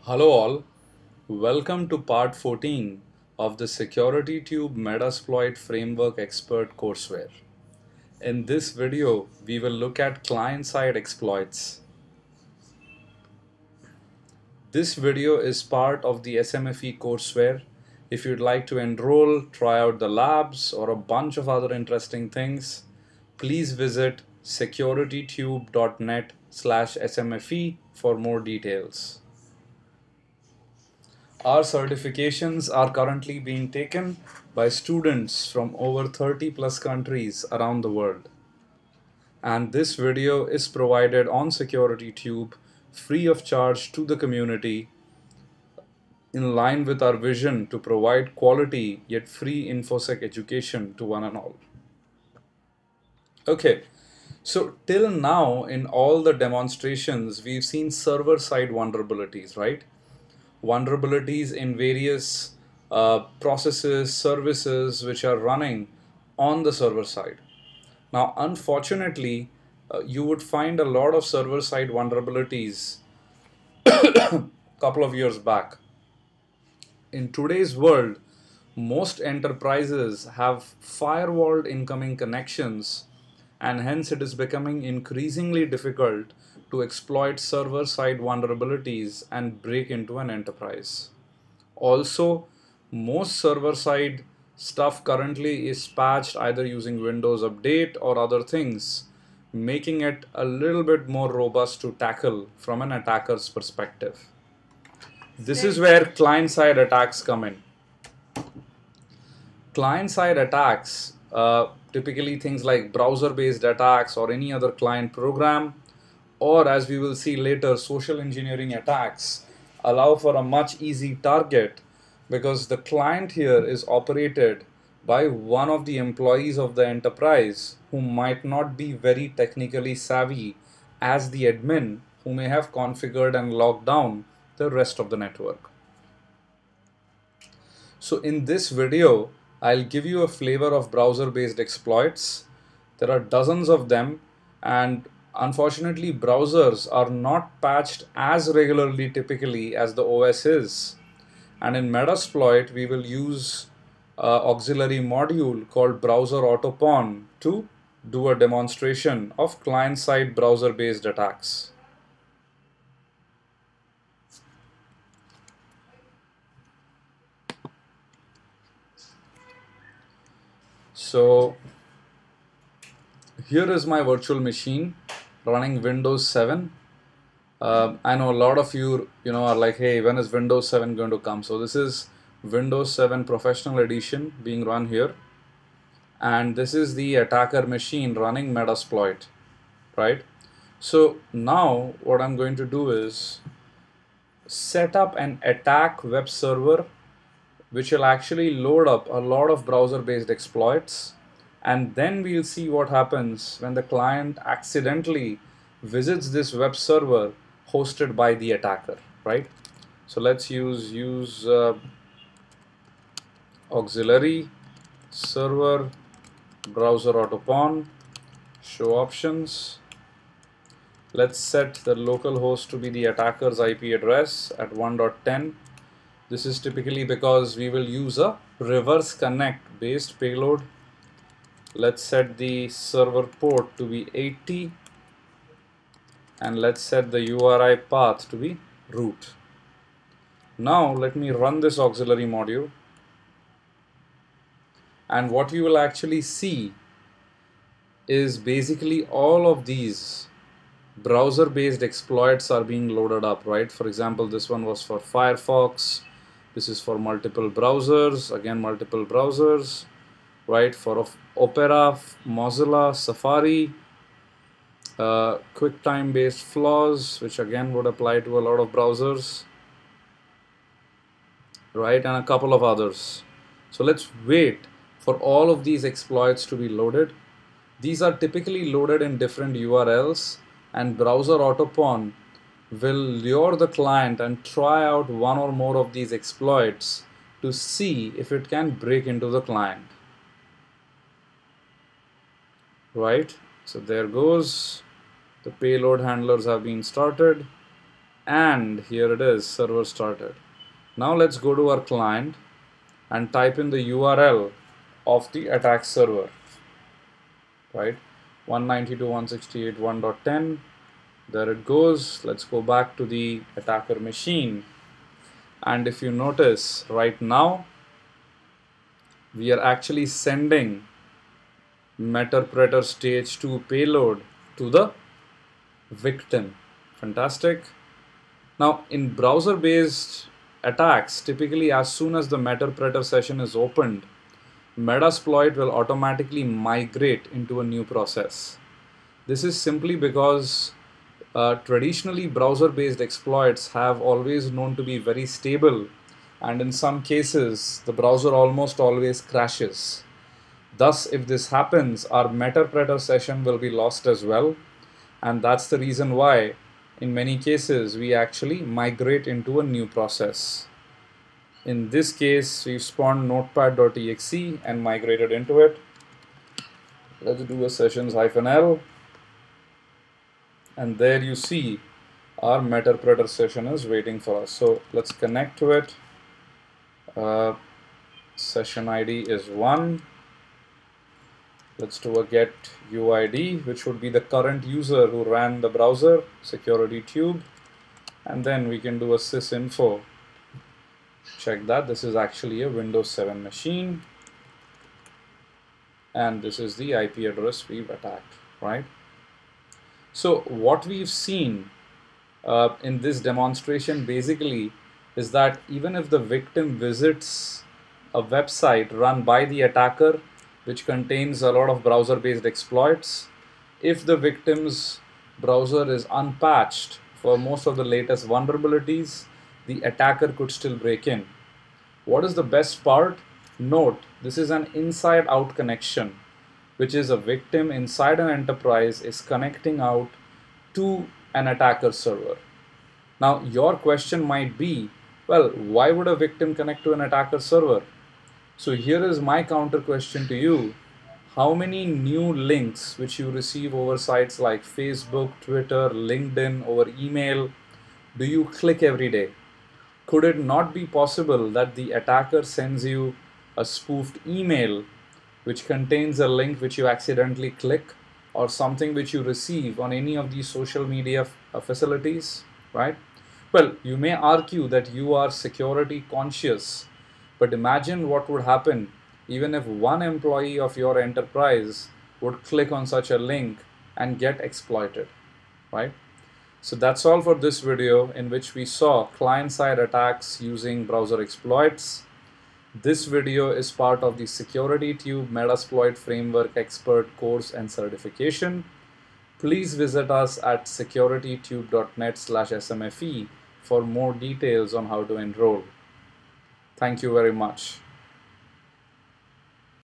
Hello all, welcome to part 14 of the SecurityTube Metasploit Framework Expert courseware. In this video, we will look at client-side exploits. This video is part of the SMFE courseware. If you'd like to enroll, try out the labs, or a bunch of other interesting things, please visit securitytube.net/SMFE for more details. Our certifications are currently being taken by students from over 30 plus countries around the world. And this video is provided on SecurityTube free of charge to the community in line with our vision to provide quality yet free InfoSec education to one and all. Okay, so till now in all the demonstrations, we've seen server-side vulnerabilities, right? Vulnerabilities in various processes, services which are running on the server side. Now, unfortunately, you would find a lot of server-side vulnerabilities a couple of years back. In today's world, most enterprises have firewalled incoming connections, and hence it is becoming increasingly difficult to exploit server-side vulnerabilities and break into an enterprise. Also, most server-side stuff currently is patched either using Windows Update or other things, making it a little bit more robust to tackle from an attacker's perspective. This is where client-side attacks come in. Client-side attacks, typically things like browser-based attacks or any other client program, or as we will see later, social engineering attacks, allow for a much easy target because the client here is operated by one of the employees of the enterprise who might not be very technically savvy as the admin who may have configured and locked down the rest of the network. So in this video, I'll give you a flavor of browser-based exploits. There are dozens of them, and unfortunately, browsers are not patched as regularly typically as the OS is. And in Metasploit, we will use an auxiliary module called Browser Autopon to do a demonstration of client-side browser-based attacks. So here is my virtual machine running Windows 7. I know a lot of you are like, hey, when is Windows 7 going to come? So this is Windows 7 Professional Edition being run here. And this is the attacker machine running Metasploit, right? So now what I'm going to do is set up an attack web server which will actually load up a lot of browser-based exploits, and then we'll see what happens when the client accidentally visits this web server hosted by the attacker, right? So let's use auxiliary server browser autopon, show options. Let's set the local host to be the attacker's IP address at 1.10. This is typically because we will use a reverse connect based payload. Let's set the server port to be 80 and let's set the URI path to be root. Now let me run this auxiliary module, and what you will actually see is basically all of these browser based exploits are being loaded up, right? For example, this one was for Firefox. This is for multiple browsers, again multiple browsers, right? For Opera, Mozilla, Safari, QuickTime based flaws, which again would apply to a lot of browsers, right? And a couple of others. So let's wait for all of these exploits to be loaded. These are typically loaded in different URLs, and Browser Autopon will lure the client and try out one or more of these exploits to see if it can break into the client. Right? So there goes. The payload handlers have been started. and here it is, server started. Now let's go to our client and type in the URL of the attack server, right? 192.168.1.10. There it goes. Let's go back to the attacker machine. And if you notice right now, we are actually sending Meterpreter stage 2 payload to the victim. Fantastic. Now in browser-based attacks, typically as soon as the Meterpreter session is opened, Metasploit will automatically migrate into a new process. This is simply because traditionally browser-based exploits have always known to be very stable, and in some cases the browser almost always crashes. Thus, if this happens, our Meterpreter session will be lost as well, and that's the reason why in many cases we actually migrate into a new process. In this case, we've spawned notepad.exe and migrated into it. Let's do a sessions-l, and there you see our Meterpreter session is waiting for us. So let's connect to it. Session ID is 1. Let's do a get UID, which would be the current user who ran the browser, security tube, and then we can do a sysinfo. Check that this is actually a Windows 7 machine, and this is the IP address we've attacked, right? So what we've seen in this demonstration basically is that even if the victim visits a website run by the attacker, which contains a lot of browser-based exploits, if the victim's browser is unpatched for most of the latest vulnerabilities, the attacker could still break in. What is the best part? Note, this is an inside-out connection, which is a victim inside an enterprise is connecting out to an attacker server. Now, your question might be, well, why would a victim connect to an attacker server? So here is my counter question to you. How many new links which you receive over sites like Facebook, Twitter, LinkedIn, over email do you click every day? Could it not be possible that the attacker sends you a spoofed email which contains a link which you accidentally click, or something which you receive on any of these social media facilities, right? Well, you may argue that you are security conscious, but imagine what would happen even if one employee of your enterprise would click on such a link and get exploited, right? So that's all for this video, in which we saw client-side attacks using browser exploits. This video is part of the SecurityTube Metasploit Framework Expert course and certification. Please visit us at securitytube.net/smfe for more details on how to enroll. Thank you very much.